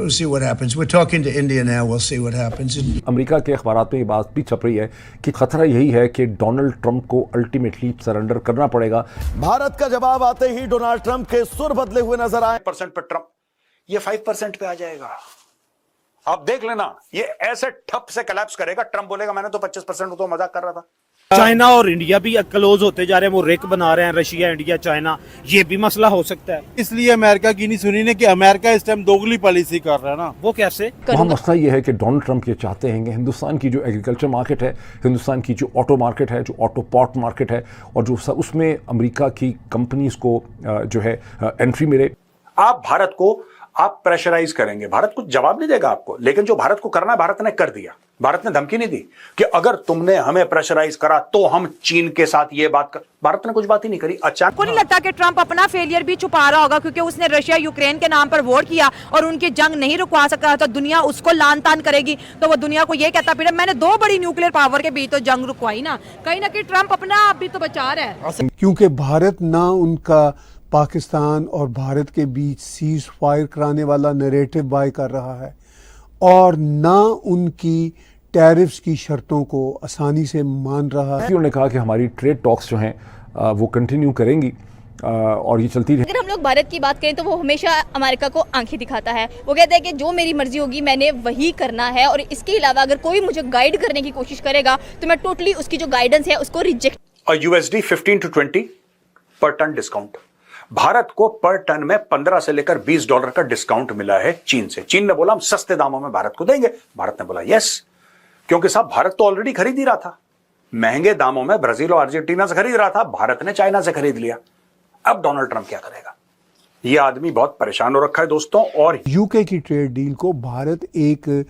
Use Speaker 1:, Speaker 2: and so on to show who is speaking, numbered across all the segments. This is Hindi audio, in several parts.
Speaker 1: We'll see what happens. We're talking to India now. We'll see what happens.
Speaker 2: America के अखबारात में ये बात भी छप रही है कि खतरा यही है कि डोनाल्ड ट्रंप को अल्टीमेटली सरेंडर करना पड़ेगा।
Speaker 3: भारत का जवाब आते ही डोनाल्ड ट्रंप के सुर बदले हुए नजर आए।
Speaker 4: % पर ट्रंप ये 5% पे आ जाएगा। आप देख लेना, ये ऐसे ठप से कोलैप्स करेगा। ट्रंप बोलेगा मैंने तो 25%, तो मजाक कर रहा था।
Speaker 5: चाइना और इंडिया भी क्लोज होते जा रहे हैं, वो रिक बना रहे हैं, रशिया, इंडिया, चाइना, ये भी मसला हो सकता है।
Speaker 6: इसलिए अमेरिका की नहीं सुनी ने कि अमेरिका इस टाइम दोगली पॉलिसी कर रहा है ना।
Speaker 5: वो कैसे?
Speaker 2: वहाँ मसला ये है कि डोनाल्ड ट्रंप ये चाहते हैं कि हिंदुस्तान की जो एग्रीकल्चर मार्केट है, हिंदुस्तान की जो ऑटो मार्केट है, जो ऑटो पार्ट मार्केट है, और जो उसमें अमेरिका की कंपनीज को जो है एंट्री मिले।
Speaker 4: आप भारत को आप प्रेशराइज करेंगे, भारत कुछ जवाब नहीं देगा आपको, लेकिन जो भारत को करना है भारत ने कर दिया। भारत ने धमकी नहीं दी कि अगर तुमने हमें प्रेशराइज करा तो हम चीन के साथ ये बात कर। भारत ने कुछ बात ही नहीं करी। अचानक
Speaker 7: को नहीं लगता कि ट्रंप अपना फेलियर भी छुपा रहा होगा, क्योंकि उसने रशिया यूक्रेन के नाम पर वोट किया और उनकी जंग नहीं रुकवा सका, तो दुनिया उसको लान तान करेगी, तो वो दुनिया को ये कहता फिर मैंने 2 बड़ी न्यूक्लियर पावर के बीच तो जंग रुकवाई ना। कहीं ना कहीं ट्रंप अपना आप भी तो बचा रहा है,
Speaker 8: क्योंकि भारत ना उनका पाकिस्तान और भारत के बीच सीज फायर कराने वाला नैरेटिव बाय कर रहा है, और ना उनकी टैरिफ्स की शर्तों को आसानी से मान रहा है।
Speaker 2: उन्होंने कहा कि हमारी ट्रेड टॉक्स जो हैं वो कंटिन्यू करेंगी और ये चलती रहेगी।
Speaker 9: अगर हम लोग भारत की बात करें तो वो हमेशा अमेरिका को आंखें दिखाता है। वो कहता है कि जो मेरी मर्जी होगी मैंने वही करना है, और इसके अलावा अगर कोई मुझे गाइड करने की कोशिश करेगा तो मैं टोटली उसकी जो गाइडेंस है उसको रिजेक्ट।
Speaker 4: और USD 15 to 20 पर टन डिस्काउंट। भारत को पर टन में $15 से लेकर $20 का डिस्काउंट मिला है चीन से। चीन ने बोला हम सस्ते दामों में भारत को देंगे। भारत ने बोला यस, क्योंकि साहब भारत तो ऑलरेडी खरीद ही रहा था, महंगे दामों में ब्राजील और अर्जेंटीना से खरीद रहा था। भारत ने चाइना से खरीद लिया। अब डोनाल्ड ट्रंप क्या करेगा? ये आदमी बहुत परेशान हो रखा है दोस्तों। और
Speaker 8: यूके की ट्रेड डील को भारत एक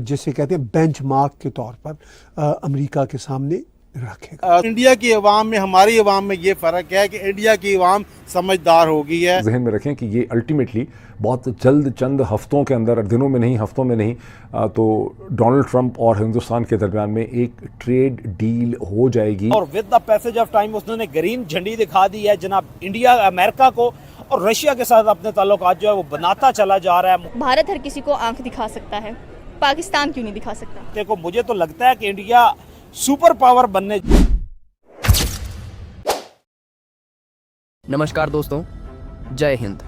Speaker 8: जिसे कहते हैं बेंचमार्क के तौर पर अमेरिका के सामने रखेगा।
Speaker 6: इंडिया की अवाम में हमारी अवाम में ये फर्क है कि इंडिया की अवाम समझदार हो गई है।
Speaker 2: जहन में रखें कि ये अल्टीमेटली बहुत जल्द, चंद हफ्तों के अंदर, दिनों में नहीं, हफ्तों में नहीं, तो डोनाल्ड ट्रंप और हिंदुस्तान के दरमियान में एक ट्रेड डील हो जाएगी।
Speaker 5: और with the passage of time उन्होंने ग्रीन झंडी दिखा दी है जनाब। इंडिया अमेरिका को और रशिया के साथ अपने ताल्लुकात जो है वो बनाता चला जा रहा है।
Speaker 9: भारत हर किसी को आंख दिखा सकता है, पाकिस्तान क्यों नहीं दिखा सकता?
Speaker 5: देखो, मुझे तो लगता है कि इंडिया सुपर पावर बनने।
Speaker 10: नमस्कार दोस्तों, जय हिंद।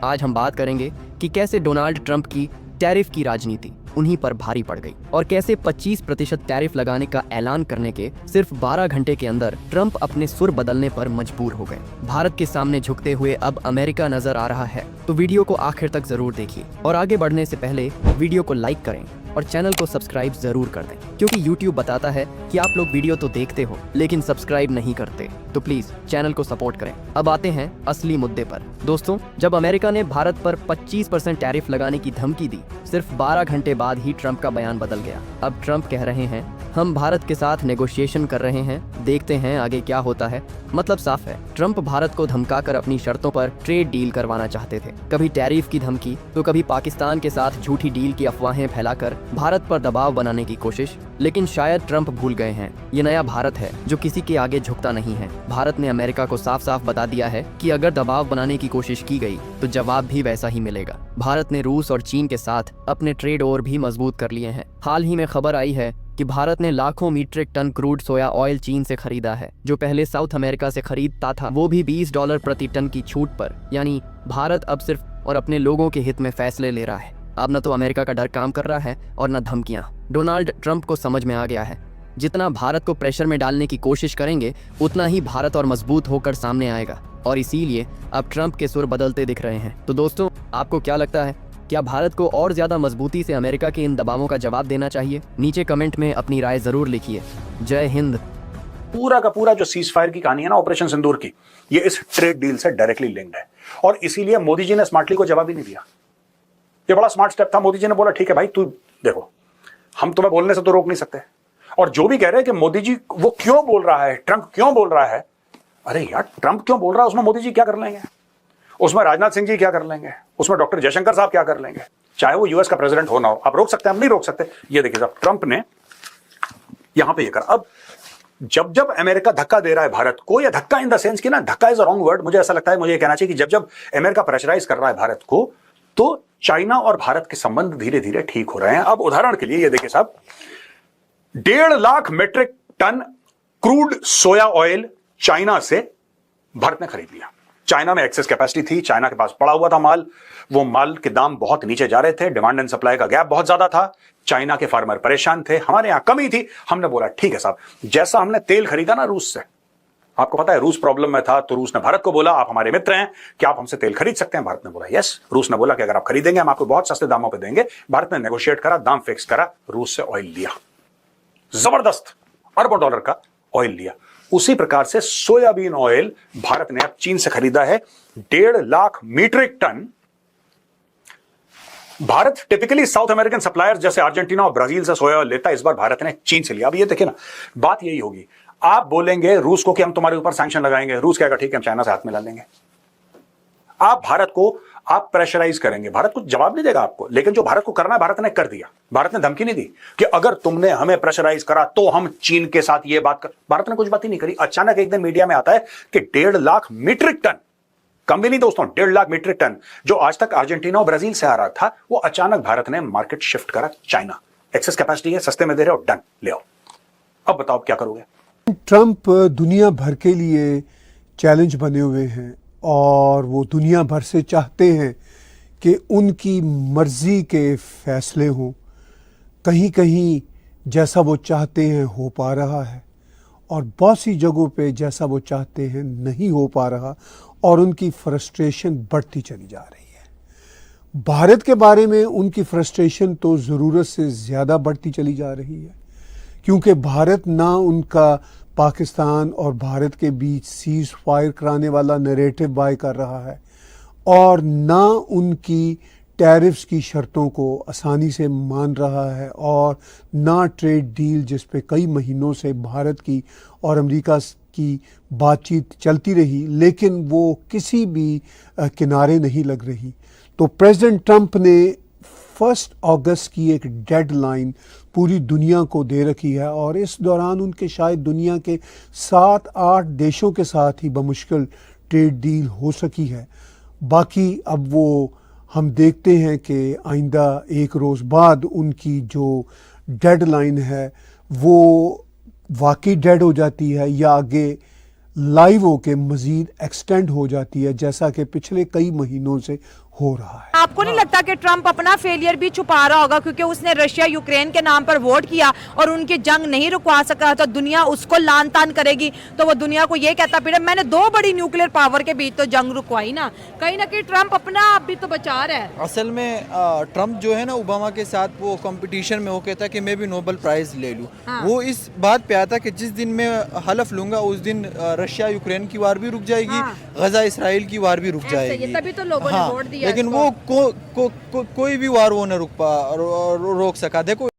Speaker 10: आज हम बात करेंगे कि कैसे डोनाल्ड ट्रंप की टैरिफ की राजनीति उन्हीं पर भारी पड़ गई और कैसे 25% टैरिफ लगाने का ऐलान करने के सिर्फ 12 घंटे के अंदर ट्रंप अपने सुर बदलने पर मजबूर हो गए। भारत के सामने झुकते हुए अब अमेरिका नजर आ रहा है, तो वीडियो को आखिर तक जरूर देखिए। और आगे बढ़ने से पहले वीडियो को लाइक करें और चैनल को सब्सक्राइब जरूर कर दें, क्योंकि YouTube बताता है कि आप लोग वीडियो तो देखते हो लेकिन सब्सक्राइब नहीं करते, तो प्लीज चैनल को सपोर्ट करें। अब आते हैं असली मुद्दे पर। दोस्तों, जब अमेरिका ने भारत पर 25% टैरिफ लगाने की धमकी दी, सिर्फ 12 घंटे बाद ही ट्रंप का बयान बदल गया। अब ट्रंप कह रहे हैं हम भारत के साथ नेगोशिएशन कर रहे हैं, देखते हैं आगे क्या होता है। मतलब साफ है, ट्रंप भारत को धमकाकर अपनी शर्तों पर ट्रेड डील करवाना चाहते थे। कभी टैरिफ की धमकी तो कभी पाकिस्तान के साथ झूठी डील की अफवाहें फैलाकर भारत पर दबाव बनाने की कोशिश। लेकिन शायद ट्रंप भूल गए हैं, ये नया भारत है जो किसी के आगे झुकता नहीं है। भारत ने अमेरिका को साफ साफ बता दिया है कि अगर दबाव बनाने की कोशिश की गई तो जवाब भी वैसा ही मिलेगा। भारत ने रूस और चीन के साथ अपने ट्रेड और भी मजबूत कर लिए हैं। हाल ही में खबर आई है कि भारत ने लाखों metric ton crude soya oil Cheen से खरीदा है, जो पहले साउथ अमेरिका से खरीदता था, वो भी $20 प्रति टन की छूट पर। यानी भारत अब सिर्फ और अपने लोगों के हित में फैसले ले रहा है। अब न तो अमेरिका का डर काम कर रहा है और न धमकियां। डोनाल्ड ट्रंप को समझ में आ गया है, जितना भारत को प्रेशर में डालने की कोशिश करेंगे उतना ही भारत और मजबूत होकर सामने आएगा, और इसीलिए अब ट्रंप के सुर बदलते दिख रहे हैं। तो दोस्तों, आपको क्या लगता है, क्या भारत को और ज्यादा मजबूती से अमेरिका के इन दबावों का जवाब देना चाहिए? नीचे कमेंट में अपनी राय जरूर लिखिए। जय हिंद।
Speaker 4: पूरा का पूरा जो सीज फायर की कहानी है ना, ऑपरेशन सिंदूर की, ये इस ट्रेड डील से डायरेक्टली लिंक्ड है, और इसीलिए मोदी जी ने स्मार्टली को जवाब ही नहीं दिया। ये बड़ा स्मार्ट स्टेप था। मोदी जी ने बोला ठीक है भाई, तू देखो, हम तुम्हें बोलने से तो रोक नहीं सकते। और जो भी कह रहे हैं कि मोदी जी वो क्यों बोल रहा है, ट्रंप क्यों बोल रहा है, अरे यार ट्रंप क्यों बोल रहा है, उसमें मोदी जी क्या कर लेंगे, उसमें राजनाथ सिंह जी क्या कर लेंगे, उसमें डॉक्टर जयशंकर साहब क्या कर लेंगे, चाहे वो यूएस का प्रेसिडेंट होना हो। आप रोक सकते हैं, हम नहीं रोक सकते। ये देखिए साहब, ट्रंप ने यहां पे ये करा। अब जब जब अमेरिका धक्का दे रहा है भारत को, या धक्का इन द सेंस कि ना, धक्का इज अ रॉन्ग वर्ड, मुझे ऐसा लगता है, मुझे कहना चाहिए कि जब जब अमेरिका प्रेशराइज कर रहा है भारत को, तो चाइना और भारत के संबंध धीरे धीरे ठीक हो रहे हैं। अब उदाहरण के लिए ये देखिए साहब, 1.5 lakh metric ton crude soya oil China से भारत ने खरीद लिया। चाइना में एक्सेस कैपेसिटी थी, चाइना के पास पड़ा हुआ था माल, वो माल के दाम बहुत नीचे जा रहे थे, डिमांड एंड सप्लाई का गैप बहुत ज्यादा था, चाइना के फार्मर परेशान थे, हमारे यहां कमी थी। हमने बोला ठीक है साहब, जैसा हमने तेल खरीदा ना रूस से, आपको पता है रूस प्रॉब्लम में था, तो रूस ने भारत को बोला आप हमारे मित्र हैं, क्या आप हमसे तेल खरीद सकते हैं? भारत ने बोला यस। रूस ने बोला कि अगर आप खरीदेंगे हम आपको बहुत सस्ते दामों पे देंगे। भारत ने नेगोशिएट करा, दाम फिक्स करा, रूस से ऑयल लिया, जबरदस्त अरबों डॉलर का ऑयल लिया। उसी प्रकार से सोयाबीन ऑयल भारत ने अब चीन से खरीदा है 1.5 lakh metric ton. Bharat typically South American suppliers जैसे अर्जेंटीना और ब्राजील से सोया ऑयल लेता है, इस बार भारत ने चीन से लिया। अब ये देखिए ना, बात यही होगी, आप बोलेंगे रूस को कि हम तुम्हारे ऊपर सैंक्शन लगाएंगे, रूस कहेगा ठीक है हम चाइना से हाथ मिला लेंगे। आप भारत को आप प्रेशराइज करेंगे, भारत कुछ जवाब नहीं देगा आपको, लेकिन जो भारत को करना है भारत ने कर दिया। भारत ने धमकी नहीं दी कि अगर तुमने हमें प्रेशराइज करा तो हम चीन के साथ ये बात कर, भारत ने कुछ बात ही नहीं करी। अचानक एक दिन मीडिया में आता है कि 1.5 लाख मीट्रिक टन, कम भी नहीं दोस्तों, 1.5 लाख मीट्रिक टन जो आज तक अर्जेंटीना और ब्राजील से आ रहा था, वो अचानक भारत ने मार्केट शिफ्ट करा चाइना। एक्सेस कैपेसिटी है, सस्ते में दे रहे हो, डन, ले आओ। अब बताओ क्या करोगे?
Speaker 8: ट्रंप दुनिया भर के लिए चैलेंज बने हुए हैं और वो दुनिया भर से चाहते हैं कि उनकी मर्जी के फैसले हों। कहीं कहीं जैसा वो चाहते हैं हो पा रहा है और बहुत सी जगहों पे जैसा वो चाहते हैं नहीं हो पा रहा और उनकी फ्रस्ट्रेशन बढ़ती चली जा रही है। भारत के बारे में उनकी फ्रस्ट्रेशन तो ज़रूरत से ज़्यादा बढ़ती चली जा रही है, क्योंकि भारत ना उनका पाकिस्तान और भारत के बीच सीज फायर कराने वाला नैरेटिव बाय कर रहा है और ना उनकी टैरिफ्स की शर्तों को आसानी से मान रहा है और ना ट्रेड डील जिस पे कई महीनों से भारत की और अमेरिका की बातचीत चलती रही लेकिन वो किसी भी किनारे नहीं लग रही। तो प्रेसिडेंट ट्रंप ने 1 अगस्त की एक डेडलाइन पूरी दुनिया को दे रखी है और इस दौरान उनके शायद दुनिया के 7-8 देशों के साथ ही बमुश्किल ट्रेड डील हो सकी है। बाकी अब वो हम देखते हैं कि आइंदा एक रोज़ बाद उनकी जो डेडलाइन है वो वाकई डेड हो जाती है या आगे लाइव होके मजीद एक्सटेंड हो जाती है, जैसा कि पिछले कई महीनों से हो रहा है।
Speaker 7: आपको नहीं लगता कि ट्रंप अपना फेलियर भी छुपा रहा होगा, क्योंकि उसने रशिया यूक्रेन के नाम पर वोट किया और उनकी जंग नहीं रुकवा सका, तो दुनिया उसको लान तान करेगी, तो वो दुनिया को ये कहता फिर मैंने 2 बड़ी न्यूक्लियर पावर के बीच तो जंग रुकवाई ना। कहीं ना कहीं ट्रंप अपना आप भी तो बचा रहा है।
Speaker 11: असल में ट्रंप जो है ना ओबामा के साथ वो कंपटीशन में वो कहता है कि मैं भी नोबेल प्राइज ले लूँ।
Speaker 7: हाँ।
Speaker 11: वो इस बात पे आता कि जिस दिन मैं हलफ लूंगा उस दिन रशिया यूक्रेन की वार भी रुक जाएगी,
Speaker 7: हाँ।
Speaker 11: गजा इसराइल की वार भी रुक जाएगी।
Speaker 7: तभी तो लोगों ने वोट दिया
Speaker 11: लेकिन
Speaker 7: इसको।
Speaker 11: वो कोई भी वार वो न रोक सका। देखो